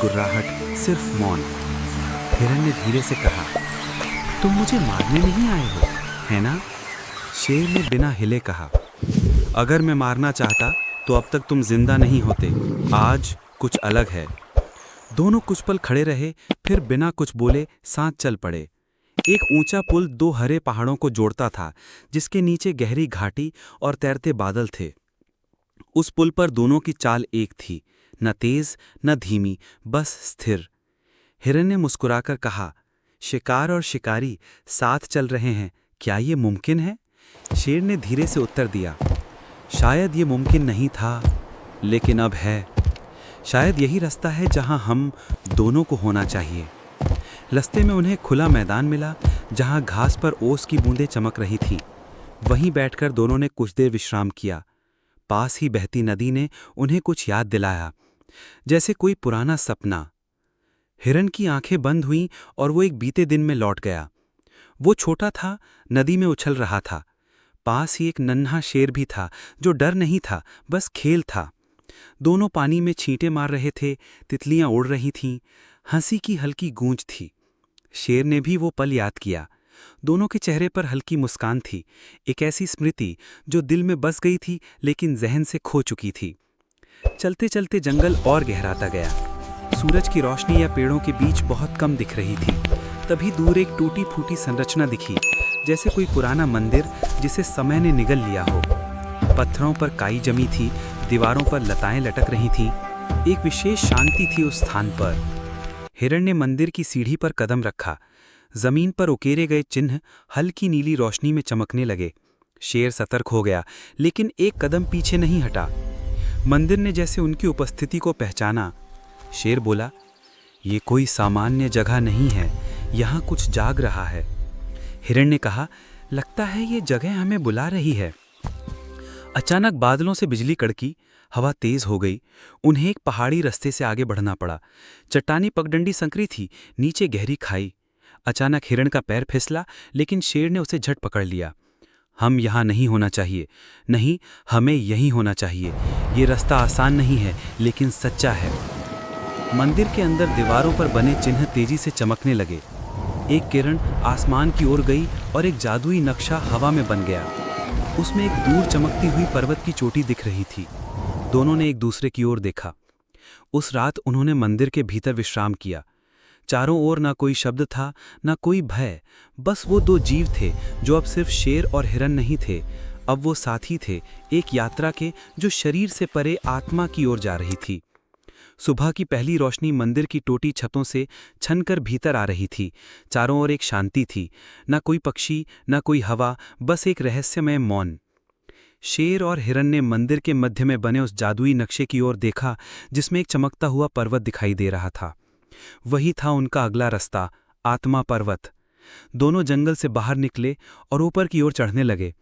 गुर्राहट, सिर्फ मौन। हिरन ने धीरे से कहा, तुम मुझे मारने नहीं आए हो, है ना? शेर ने बिना हिले कहा, अगर मैं मारना चाहता तो अब तक तुम जिंदा नहीं होते। आज कुछ अलग है। दोनों कुछ पल खड़े रहे, फिर बिना कुछ बोले साथ चल पड़े। एक ऊंचा पुल दो हरे पहाड़ों को जोड़ता था, जिसके नीचे गहरी घाटी और तैरते बादल थे। उस पुल पर दोनों की चाल एक थी, न तेज न धीमी, बस स्थिर। हिरन ने मुस्कुराकर कहा, शिकार और शिकारी साथ चल रहे हैं, क्या ये मुमकिन है? शेर ने धीरे से उत्तर दिया, शायद ये मुमकिन नहीं था, लेकिन अब है। शायद यही रास्ता है जहां हम दोनों को होना चाहिए। रास्ते में उन्हें खुला मैदान मिला, जहां घास पर ओस की बूंदें चमक रही थीं। वहीं बैठकर दोनों ने कुछ देर विश्राम किया। पास ही बहती नदी ने उन्हें कुछ याद दिलाया, जैसे कोई पुराना सपना। हिरन की आंखें बंद हुईं और वो एक बीते दिन में लौट गया। वो छोटा था, नदी में उछल रहा था। पास ही एक नन्हा शेर भी था, जो डर नहीं था, बस खेल था। दोनों पानी में छींटे मार रहे थे, तितलियां उड़ रही थीं, हंसी की हल्की गूंज थी। शेर ने भी वो पल याद किया। दोनों के चेहरे पर हल्की मुस्कान थी, एक ऐसी स्मृति जो दिल में बस गई थी लेकिन जहन से खो चुकी थी। चलते चलते जंगल और गहराता गया। सूरज की रोशनी या पेड़ों के बीच बहुत कम दिख रही थी। तभी दूर एक टूटी फूटी संरचना दिखी, जैसे कोई पुराना मंदिर जिसे समय ने निगल लिया हो। पत्थरों पर काई जमी थी, दीवारों पर लताएं लटक रही थीं। एक विशेष शांति थी उस स्थान पर। हिरन ने मंदिर की सीढ़ी पर कदम रखा। जमीन पर उकेरे गए चिन्ह हल्की नीली रोशनी में चमकने लगे। शेर सतर्क हो गया, लेकिन एक कदम पीछे नहीं हटा। मंदिर ने जैसे उनकी उपस्थिति को पहचाना। शेर बोला, ये कोई सामान्य जगह नहीं है, यहाँ कुछ जाग रहा है। हिरन ने कहा, लगता है ये जगह हमें बुला रही है। अचानक बादलों से बिजली कड़की, हवा तेज हो गई। उन्हें एक पहाड़ी रास्ते से आगे बढ़ना पड़ा। चट्टानी पगडंडी संकरी थी, नीचे गहरी खाई। अचानक हिरन का पैर फिसला, लेकिन शेर ने उसे झट पकड़ लिया। हम यहाँ नहीं होना चाहिए। नहीं, हमें यहीं होना चाहिए। ये रास्ता आसान नहीं है, लेकिन सच्चा है। मंदिर के अंदर दीवारों पर बने चिन्ह तेजी से चमकने लगे। एक किरण आसमान की ओर गई और एक जादुई नक्शा हवा में बन गया। उसमें एक दूर चमकती हुई पर्वत की चोटी दिख रही थी। दोनों ने एक दूसरे की ओर देखा। उस रात उन्होंने मंदिर के भीतर विश्राम किया। चारों ओर ना कोई शब्द था, ना कोई भय। बस वो दो जीव थे जो अब सिर्फ शेर और हिरन नहीं थे। अब वो साथी थे, एक यात्रा के जो शरीर से परे आत्मा की ओर जा रही थी। सुबह की पहली रोशनी मंदिर की टूटी छतों से छनकर भीतर आ रही थी। चारों ओर एक शांति थी, ना कोई पक्षी, ना कोई हवा, बस एक रहस्यमय मौन। शेर और हिरन ने मंदिर के मध्य में बने उस जादुई नक्शे की ओर देखा, जिसमें एक चमकता हुआ पर्वत दिखाई दे रहा था। वही था उनका अगला रास्ता, आत्मा पर्वत। दोनों जंगल से बाहर निकले और ऊपर की ओर चढ़ने लगे।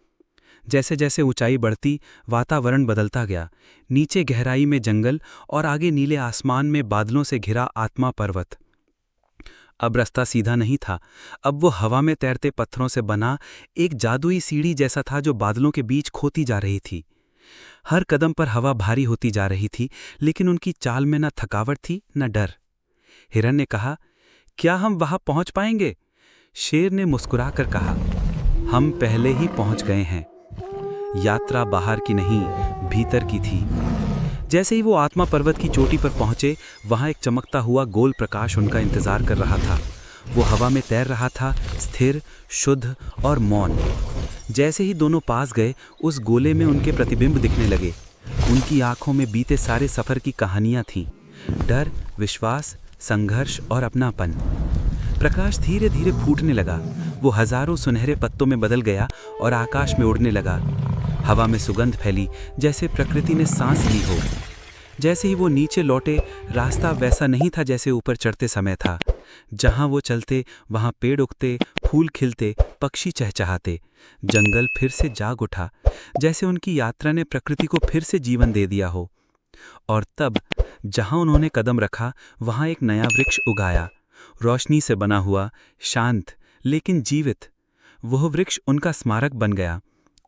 जैसे जैसे ऊंचाई बढ़ती, वातावरण बदलता गया। नीचे गहराई में जंगल और आगे नीले आसमान में बादलों से घिरा आत्मा पर्वत। अब रास्ता सीधा नहीं था, अब वो हवा में तैरते पत्थरों से बना एक जादुई सीढ़ी जैसा था जो बादलों के बीच खोती जा रही थी। हर कदम पर हवा भारी होती जा रही थी, लेकिन उनकी चाल में न थकावट थी न डर। हिरन ने कहा, क्या हम वहां पहुंच पाएंगे? शेर ने मुस्कुराकर कहा, हम पहले ही पहुंच गए हैं। यात्रा बाहर की नहीं, भीतर की थी। जैसे ही वो आत्मा पर्वत की चोटी पर पहुंचे, वहां एक चमकता हुआ गोल प्रकाश उनका इंतजार कर रहा था। वो हवा में तैर रहा था, स्थिर, शुद्ध और मौन। जैसे ही दोनों पास गए, उस गोले में उनके प्रतिबिंब दिखने लगे। उनकी आंखों में बीते सारे सफर की कहानियां थीं, डर, विश्वास, संघर्ष और अपनापन। प्रकाश धीरे धीरे फूटने लगा। वो हजारों सुनहरे पत्तों में बदल गया और आकाश में उड़ने लगा। हवा में सुगंध फैली, जैसे प्रकृति ने सांस ली हो। जैसे ही वो नीचे लौटे, रास्ता वैसा नहीं था जैसे ऊपर चढ़ते समय था। जहां वो चलते, वहां पेड़ उगते, फूल खिलते, पक्षी चहचहाते। जंगल फिर से जाग उठा, जैसे उनकी यात्रा ने प्रकृति को फिर से जीवन दे दिया हो। और तब जहां उन्होंने कदम रखा, वहां एक नया वृक्ष उगाया, रोशनी से बना हुआ, शांत लेकिन जीवित। वह वृक्ष उनका स्मारक बन गया,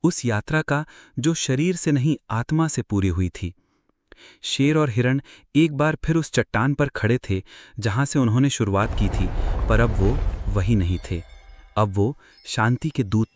उस यात्रा का जो शरीर से नहीं आत्मा से पूरी हुई थी। शेर और हिरण एक बार फिर उस चट्टान पर खड़े थे जहां से उन्होंने शुरुआत की थी, पर अब वो वही नहीं थे। अब वो शांति के दूत